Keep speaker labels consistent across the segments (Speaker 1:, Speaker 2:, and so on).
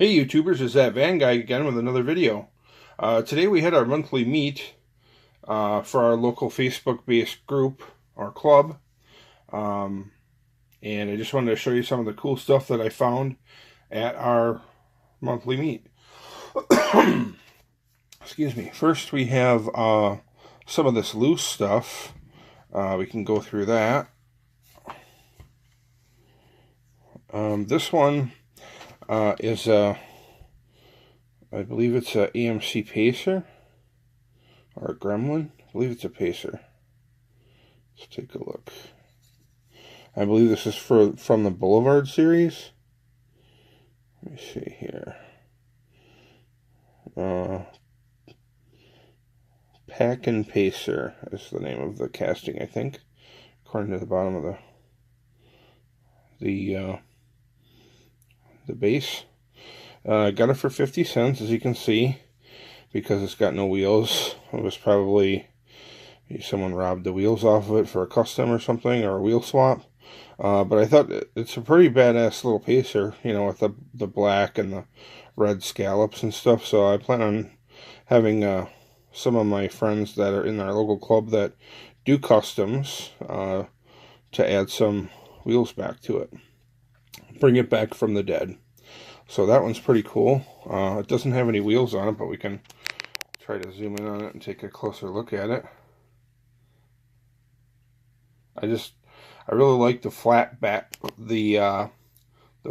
Speaker 1: Hey YouTubers, it's that Van Guy again with another video. Today we had our monthly meet for our local Facebook-based group or club. And I just wanted to show you some of the cool stuff that I found at our monthly meet. Excuse me. First we have some of this loose stuff. We can go through that. This one is I believe it's a AMC Pacer or a Gremlin. I believe it's a Pacer. Let's take a look. I believe this is from the Boulevard series. Let me see here. Pack and Pacer is the name of the casting, I think, according to the bottom of the base. I got it for 50 cents, as you can see, because it's got no wheels. It was probably someone robbed the wheels off of it for a custom or something, or a wheel swap. But I thought it's a pretty badass little Pacer, you know, with the black and the red scallops and stuff. So I plan on having some of my friends that are in our local club that do customs to add some wheels back to it. Bring it back from the dead. So that one's pretty cool. It doesn't have any wheels on it, but we can try to zoom in on it and take a closer look at it. I really like the flat back, the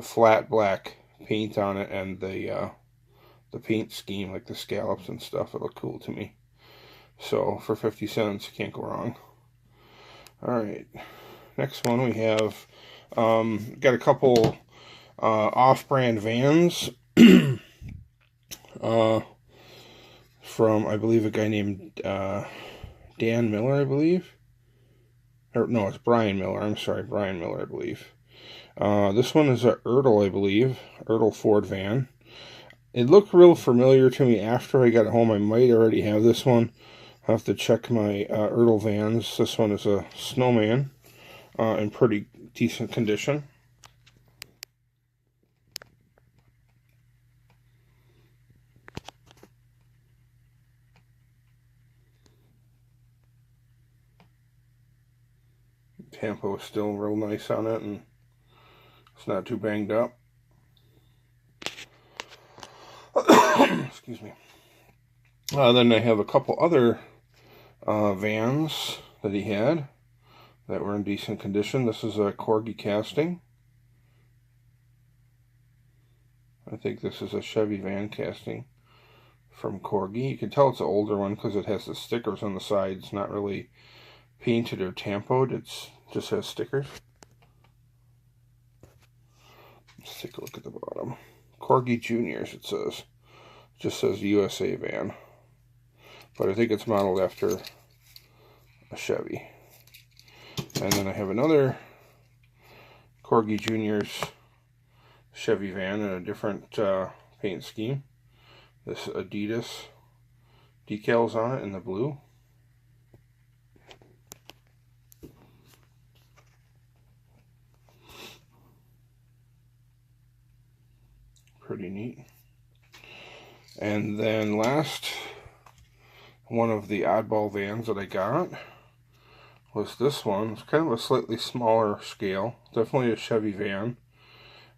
Speaker 1: flat black paint on it, and the paint scheme, like the scallops and stuff. It looked cool to me. So for 50 cents, you can't go wrong. All right, next one we have got a couple off-brand vans from, I believe, a guy named Dan Miller, I believe. Or no, it's Brian Miller. I'm sorry, Brian Miller, I believe. This one is a Ertl, I believe. Ertl Ford van. It looked real familiar to me after I got it home. I might already have this one. I'll have to check my Ertl vans. This one is a Snowman in pretty decent condition. Tempo is still real nice on it, and it's not too banged up. Excuse me. Then I have a couple other vans that he had that were in decent condition. This is a Corgi casting. I think this is a Chevy van casting from Corgi. You can tell it's an older one because it has the stickers on the sides, not really painted or tampoed. It's just has stickers. Let's take a look at the bottom. Corgi Juniors, it says. It just says USA van. But I think it's modeled after a Chevy. And then I have another Corgi Juniors Chevy van in a different paint scheme. This Adidas decals on it in the blue. Pretty neat. And then last, one of the oddball vans that I got was this one. It's kind of a slightly smaller scale. Definitely a Chevy van.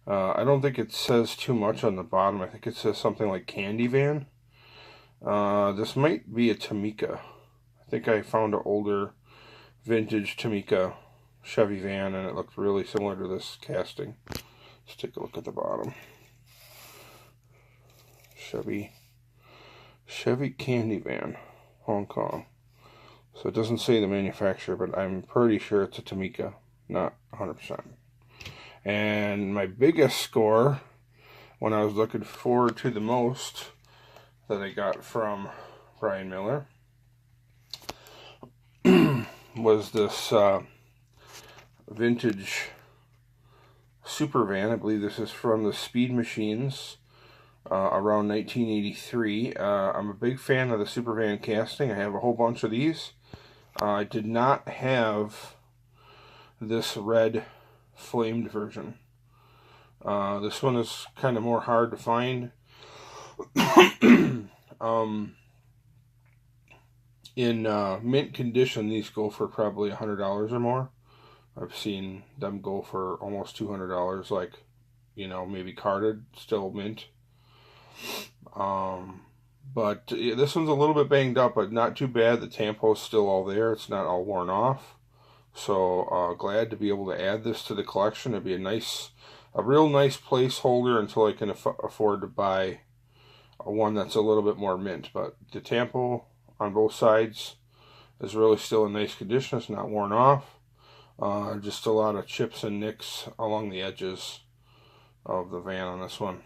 Speaker 1: I don't think it says too much on the bottom. I think it says something like Candy Van. This might be a Tamica. I think I found an older vintage Tamica Chevy van, and it looked really similar to this casting. Let's take a look at the bottom. Chevy Candy Van, Hong Kong. So it doesn't say the manufacturer, but I'm pretty sure it's a Tamica, not 100%. And my biggest score, when I was looking forward to the most, that I got from Brian Miller, was this vintage super van. I believe this is from the Speed Machines. Around 1983. I'm a big fan of the Supervan casting. I have a whole bunch of these. I did not have this red flamed version. This one is kind of more hard to find. In mint condition, these go for probably $100 or more. I've seen them go for almost $200, like, you know, maybe carded, still mint. But this one's a little bit banged up, but not too bad. The tampo's still all there. It's not all worn off. So glad to be able to add this to the collection. It'd be a real nice placeholder until I can afford to buy one that's a little bit more mint. But the tampo on both sides is really still in nice condition. It's not worn off. Just a lot of chips and nicks along the edges of the van on this one.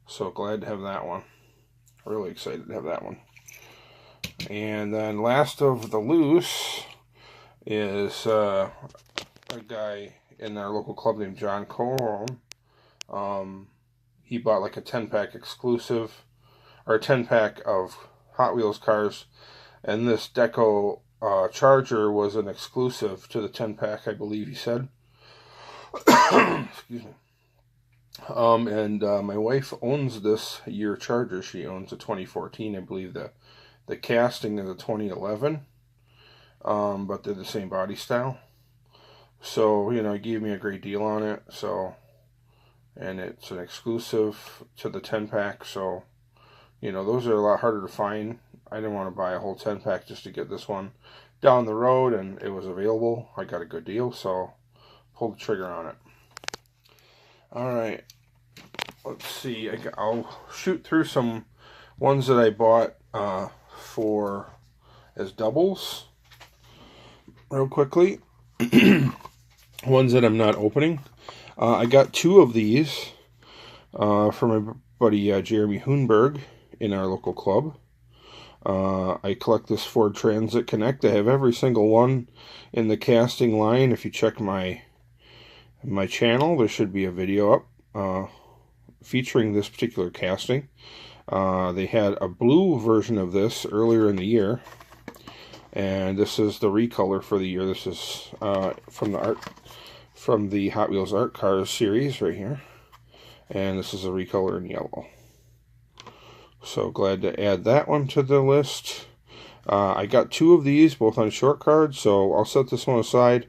Speaker 1: So glad to have that one. Really excited to have that one. And then last of the loose is a guy in our local club named John Corum. He bought like a 10-pack exclusive, or a 10-pack of Hot Wheels cars, and this Deco Charger was an exclusive to the 10-pack, I believe he said. Excuse me. And my wife owns this year Charger. She owns a 2014, I believe. The casting is a 2011, but they're the same body style. So, you know, he gave me a great deal on it. So, and it's an exclusive to the 10-pack. So, you know, those are a lot harder to find. I didn't want to buy a whole 10-pack just to get this one down the road, and it was available. I got a good deal, so pulled the trigger on it. Alright, let's see. I'll shoot through some ones that I bought as doubles real quickly. Ones that I'm not opening. I got 2 of these from my buddy Jeremy Hoonberg in our local club. I collect this Ford Transit Connect. I have every single one in the casting line. If you check my channel, there should be a video up featuring this particular casting. They had a blue version of this earlier in the year, and this is the recolor for the year. This is from the Hot Wheels Art Cars series right here, and this is a recolor in yellow. So glad to add that one to the list. I got 2 of these, both on short cards, so I'll set this one aside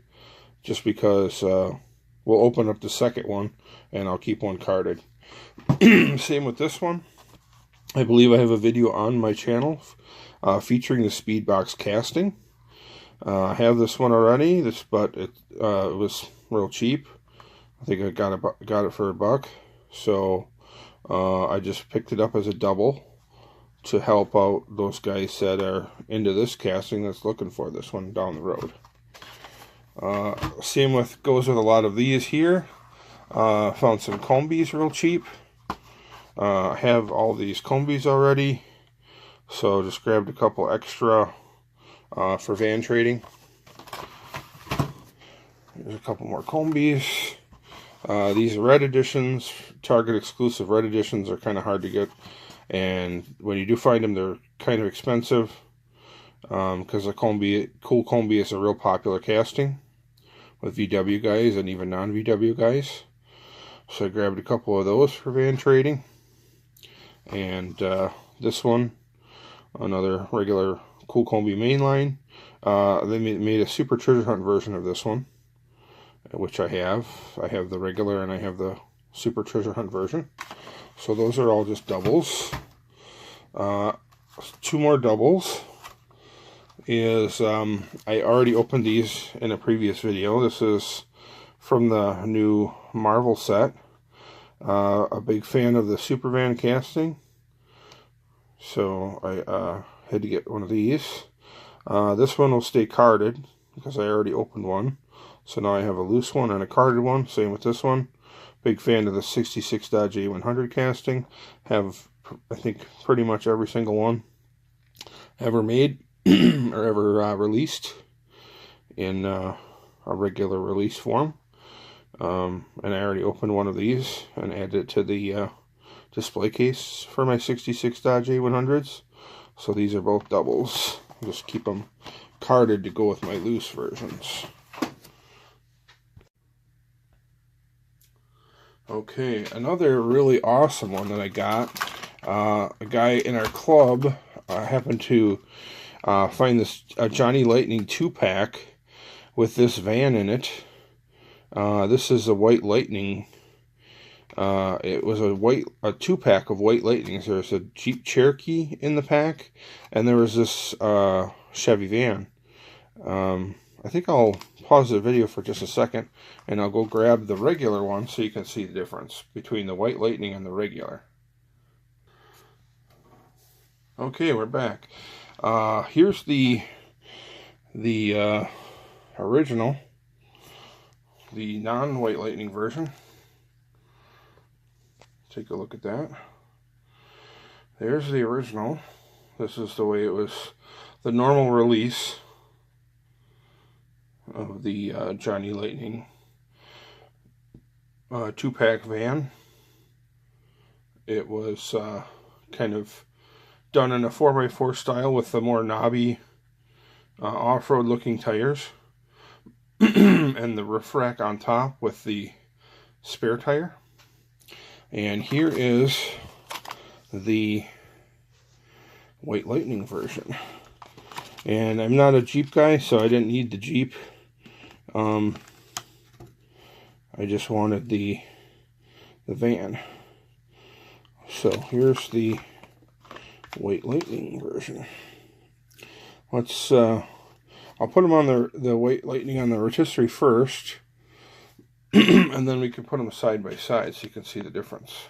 Speaker 1: just because we'll open up the second one and I'll keep one carded. Same with this one. I believe I have a video on my channel featuring the Speedbox casting. I have this one already, but it was real cheap. I think I got it for $1. So I just picked it up as a double to help out those guys that are into this casting that's looking for this one down the road. Same goes with a lot of these here. Found some Combies real cheap. I have all these Combies already, so just grabbed a couple extra for van trading. There's a couple more Combies. These red editions, Target exclusive red editions, are kind of hard to get, and when you do find them, they're kind of expensive because the Cool Combi is a real popular casting with VW guys and even non-VW guys. So I grabbed a couple of those for van trading, and this one, another regular Cool Combi mainline. They made a Super Treasure Hunt version of this one, which I have. I have the regular and I have the Super Treasure Hunt version. So those are all just doubles. 2 more doubles is, I already opened these in a previous video. This is from the new Marvel set. A big fan of the Superman casting, so I had to get one of these. This one will stay carded because I already opened one. So now I have a loose one and a carded one. Same with this one. Big fan of the 66 Dodge A100 casting. Have, I think, pretty much every single one ever made or ever released in a regular release form. And I already opened one of these and added it to the display case for my 66 Dodge A100s. So these are both doubles. I'll just keep them carded to go with my loose versions. Okay, another really awesome one that I got. A guy in our club happened to find this Johnny Lightning 2-pack with this van in it. This is a White Lightning. It was a 2-pack of White Lightnings. There's a Jeep Cherokee in the pack, and there was this Chevy van. I think I'll pause the video for just a second, and I'll go grab the regular one so you can see the difference between the White Lightning and the regular. Okay, we're back. Here's the original, the non-White Lightning version. Take a look at that. There's the original. This is the way it was, the normal release of the Johnny Lightning 2-pack van. It was kind of done in a 4x4 style with the more knobby off-road looking tires and the roof rack on top with the spare tire. And here is the White Lightning version. And I'm not a Jeep guy, so I didn't need the Jeep. I just wanted the van. So here's the White Lightning version. Let's I'll put them on the White Lightning on the rotisserie first, and then we can put them side by side so you can see the difference.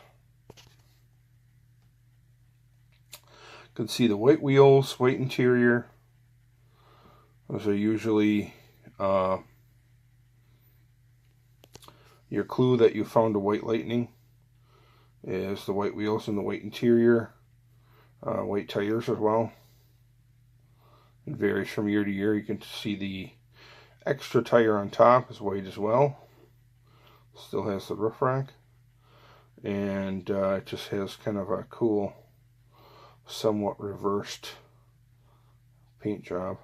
Speaker 1: You can see the white wheels, white interior. Those are usually your clue that you found a White Lightning, is the white wheels and the white interior, white tires as well. It varies from year to year. You can see the extra tire on top is white as well. Still has the roof rack, and it just has kind of a cool, somewhat reversed paint job.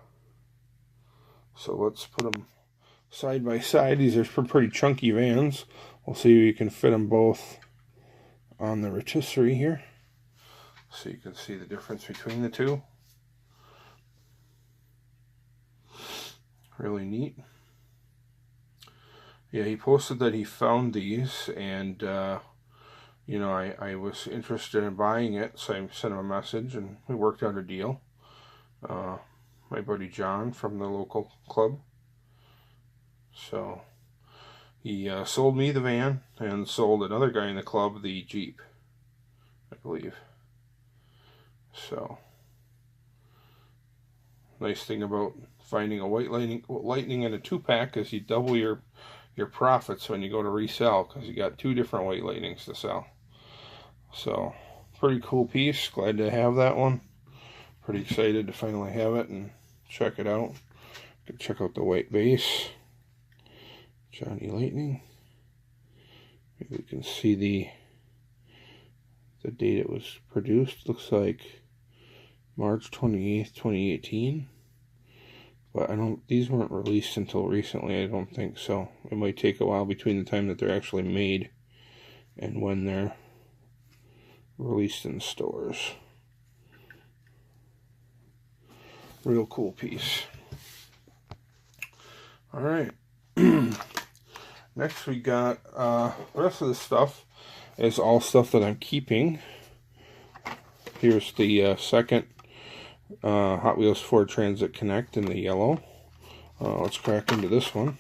Speaker 1: So let's put them side by side. These are pretty chunky vans. We'll see if you can fit them both on the rotisserie here, so you can see the difference between the two. Really neat. Yeah, he posted that he found these, and you know, I was interested in buying it, so I sent him a message, and we worked out a deal. My buddy John from the local club. So he sold me the van and sold another guy in the club the Jeep, I believe. So nice thing about finding a White Lightning in a 2-pack is you double your profits when you go to resell, because you got 2 different White Lightnings to sell. So pretty cool piece. Glad to have that one. Pretty excited to finally have it and check it out. Check out the white base. Johnny Lightning. Maybe we can see the date it was produced. Looks like March 28th, 2018. But these weren't released until recently, I don't think, so it might take a while between the time that they're actually made and when they're released in stores. Real cool piece. Alright. Next we got the rest of the stuff is all stuff that I'm keeping. Here's the second Hot Wheels Ford Transit Connect in the yellow. Let's crack into this one.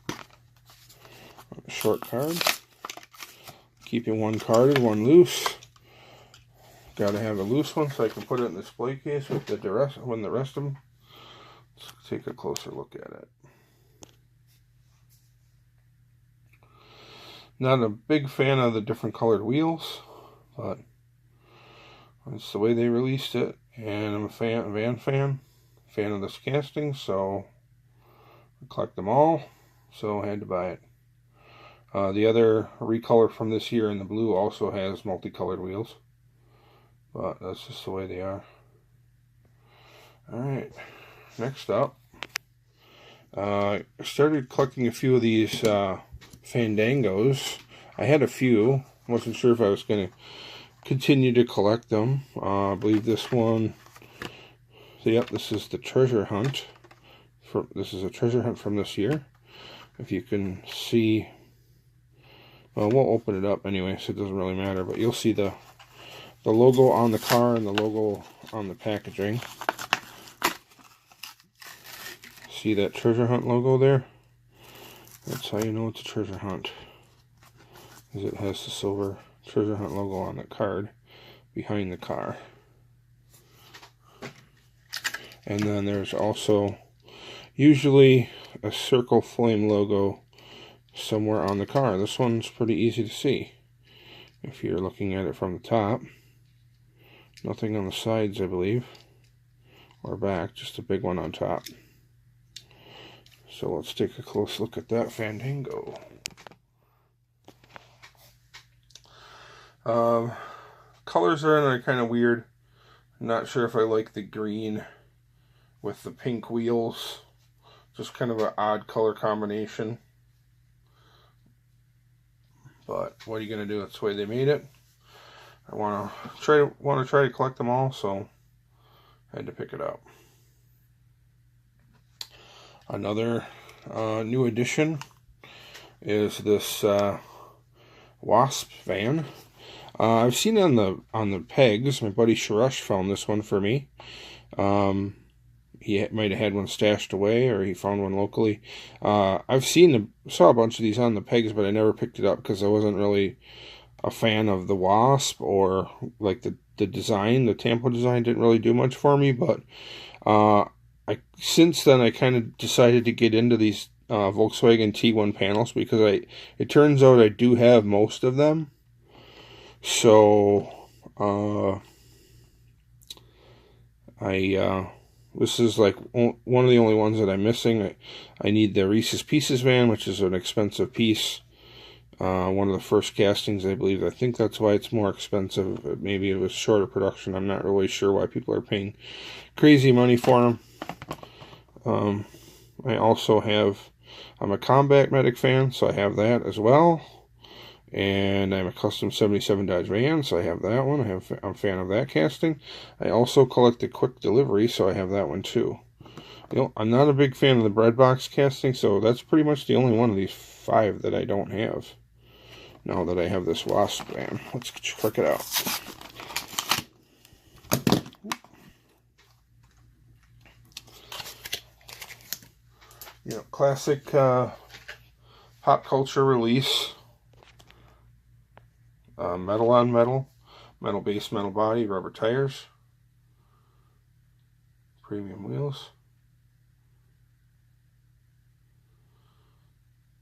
Speaker 1: A short card. Keeping one carded, one loose. Got to have a loose one so I can put it in the display case with the rest of them. Let's take a closer look at it. Not a big fan of the different colored wheels, but that's the way they released it, and I'm a van fan of this casting, so I collect them all, so I had to buy it. The other recolor from this year in the blue also has multicolored wheels, but that's just the way they are. Alright, next up, I started collecting a few of these Fandangos. I had a few. Wasn't sure if I was going to continue to collect them. I believe this one. Yep, this is the treasure hunt. This is a treasure hunt from this year. If you can see, well, we'll open it up anyway, so it doesn't really matter. But you'll see the logo on the car and the logo on the packaging. See that treasure hunt logo there? That's how you know it's a treasure hunt. Because it has the silver treasure hunt logo on the card behind the car. And then there's also usually a circle flame logo somewhere on the car. This one's pretty easy to see if you're looking at it from the top. Nothing on the sides, I believe, or back, just a big one on top. So let's take a close look at that Fandango. Colors are kind of weird. I'm not sure if I like the green with the pink wheels. Just kind of an odd color combination. But what are you gonna do? That's the way they made it. I want to try to collect them all, so I had to pick it up. Another new addition is this Wasp van. I've seen it on the pegs. My buddy Sharush found this one for me. He might have had one stashed away, or he found one locally. I've saw a bunch of these on the pegs, but I never picked it up because I wasn't really a fan of the Wasp, or like the design. The Tampo design didn't really do much for me, but since then I kind of decided to get into these Volkswagen T1 panels, because it turns out I do have most of them. So this is like one of the only ones that I'm missing. I need the Reese's Pieces van, which is an expensive piece. One of the first castings, I believe. I think that's why it's more expensive. Maybe it was shorter production. I'm not really sure why people are paying crazy money for them. I also I'm a Combat Medic fan, so I have that as well. And I'm a Custom 77 Dodge van, so I have that one. I'm a fan of that casting. I also collect the Quick Delivery, so I have that one too. I'm not a big fan of the bread box casting, so that's pretty much the only one of these 5 that I don't have. Now that I have this Wasp van, let's check it out. Classic pop culture release. Metal on metal, metal base, metal body, rubber tires, premium wheels.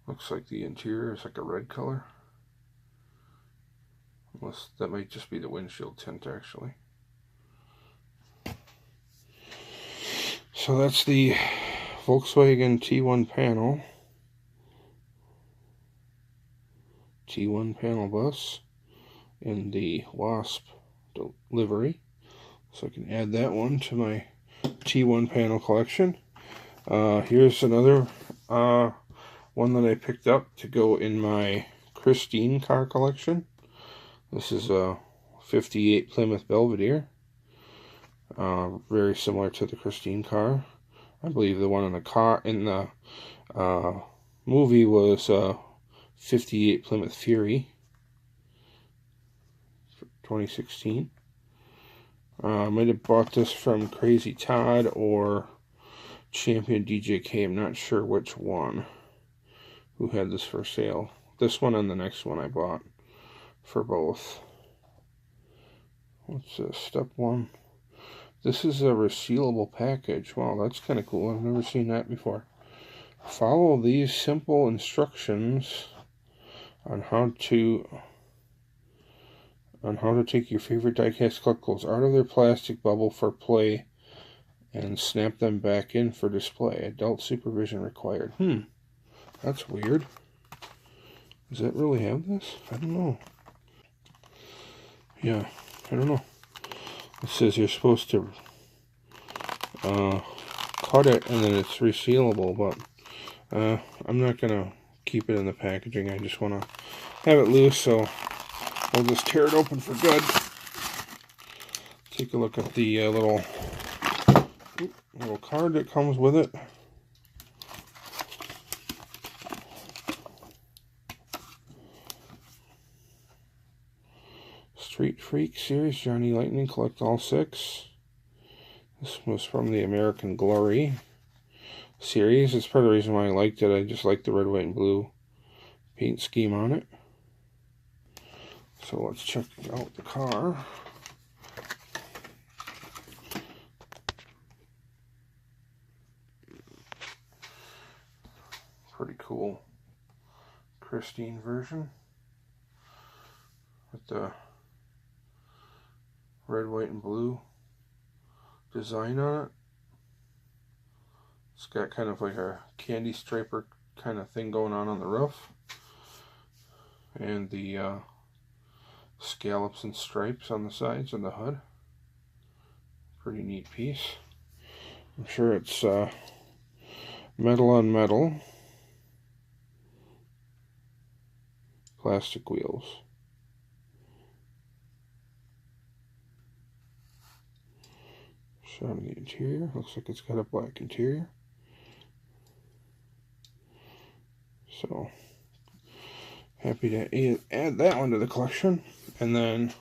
Speaker 1: Looks like the interior is like a red color. Unless that might just be the windshield tint, actually. So that's the Volkswagen T1 panel. T1 panel bus in the Wasp livery. So I can add that one to my T1 panel collection. Here's another one that I picked up to go in my Christine car collection. This is a 58 Plymouth Belvedere. Very similar to the Christine car. I believe the one in the movie was 58 Plymouth Fury, 2016. I might have bought this from Crazy Todd or Champion DJK. I'm not sure which one who had this for sale. This one and the next one I bought for both. What's this? Step 1. This is a resealable package. Wow, that's kind of cool. I've never seen that before. Follow these simple instructions on how to take your favorite diecast collectibles out of their plastic bubble for play and snap them back in for display. Adult supervision required. That's weird. Does that really have this? I don't know. Yeah, I don't know. It says you're supposed to cut it and then it's resealable, but I'm not gonna keep it in the packaging. I just want to have it loose, so we'll just tear it open for good. Take a look at the little card that comes with it. Street Freak series, Johnny Lightning, collect all 6. This was from the American Glory series. It's part of the reason why I liked it. I just like the red, white, and blue paint scheme on it. So let's check out the car. Pretty cool Christine version with the red, white, and blue design on it. It's got kind of like a candy striper kind of thing going on the roof, and the scallops and stripes on the sides of the hood. Pretty neat piece. I'm sure it's metal on metal, plastic wheels. Shot in the interior. Looks like it's got a black interior. So happy to add that one to the collection. And then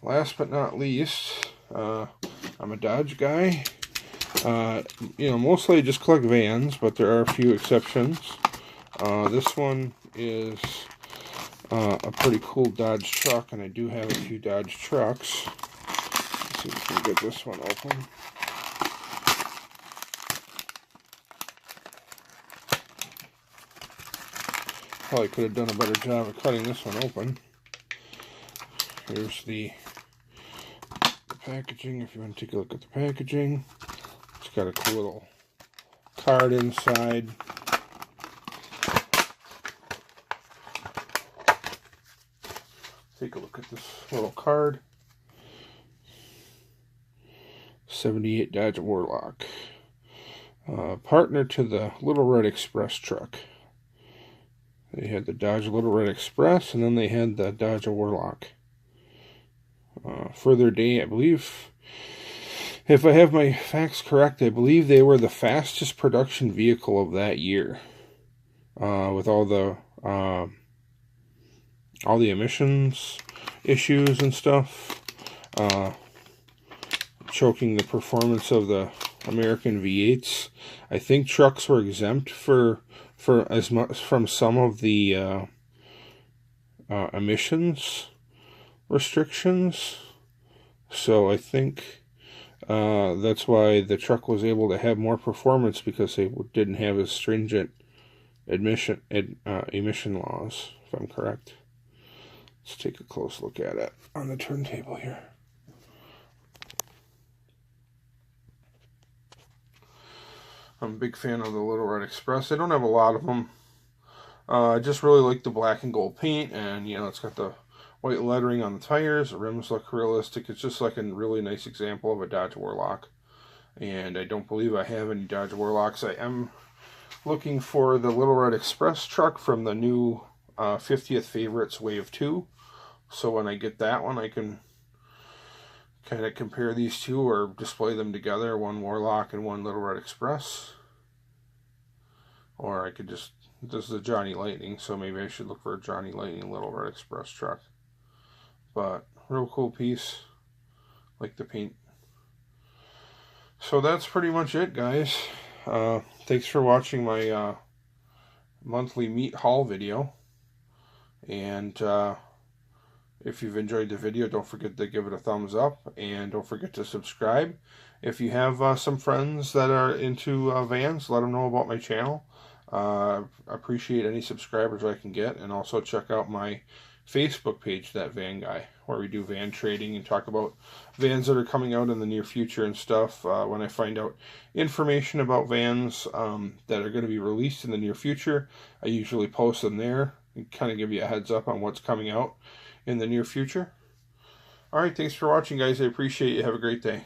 Speaker 1: last but not least, I'm a Dodge guy. You know, mostly I just collect vans, but there are a few exceptions. This one is a pretty cool Dodge truck, and I do have a few Dodge trucks. Let's see if we can get this one open. Probably could have done a better job of cutting this one open. Here's the packaging, if you want to take a look at the packaging. It's got a cool little card inside. Take a look at this little card. 78 Dodge Warlock. Partner to the Little Red Express truck. They had the Dodge Little Red Express, and then they had the Dodge Warlock. Further date, I believe, if I have my facts correct, I believe they were the fastest production vehicle of that year. With all the emissions issues and stuff, choking the performance of the American V8s. I think trucks were exempt for as much from some of the emissions restrictions. So I think that's why the truck was able to have more performance, because they didn't have as stringent emission laws, if I'm correct. Let's take a close look at it on the turntable here. I'm a big fan of the Little Red Express. I don't have a lot of them. I just really like the black and gold paint, and you know, it's got the white lettering on the tires. The rims look realistic. It's just like a really nice example of a Dodge Warlock. And I don't believe I have any Dodge Warlocks. I am looking for the Little Red Express truck from the new 50th Favorites Wave 2. So when I get that one, I can kind of compare these two or display them together, one Warlock and one Little Red Express. Or I could just, this is a Johnny Lightning, so maybe I should look for a Johnny Lightning Little Red Express truck. But real cool piece, like the paint. So that's pretty much it, guys. Thanks for watching my monthly meat haul video. And if you've enjoyed the video, don't forget to give it a thumbs up, and don't forget to subscribe. If you have some friends that are into vans, let them know about my channel. I appreciate any subscribers I can get, and also check out my Facebook page, That Van Guy, where we do van trading and talk about vans that are coming out in the near future and stuff. When I find out information about vans that are going to be released in the near future, I usually post them there and kind of give you a heads up on what's coming out in the near future. Alright, thanks for watching, guys. I appreciate you. Have a great day.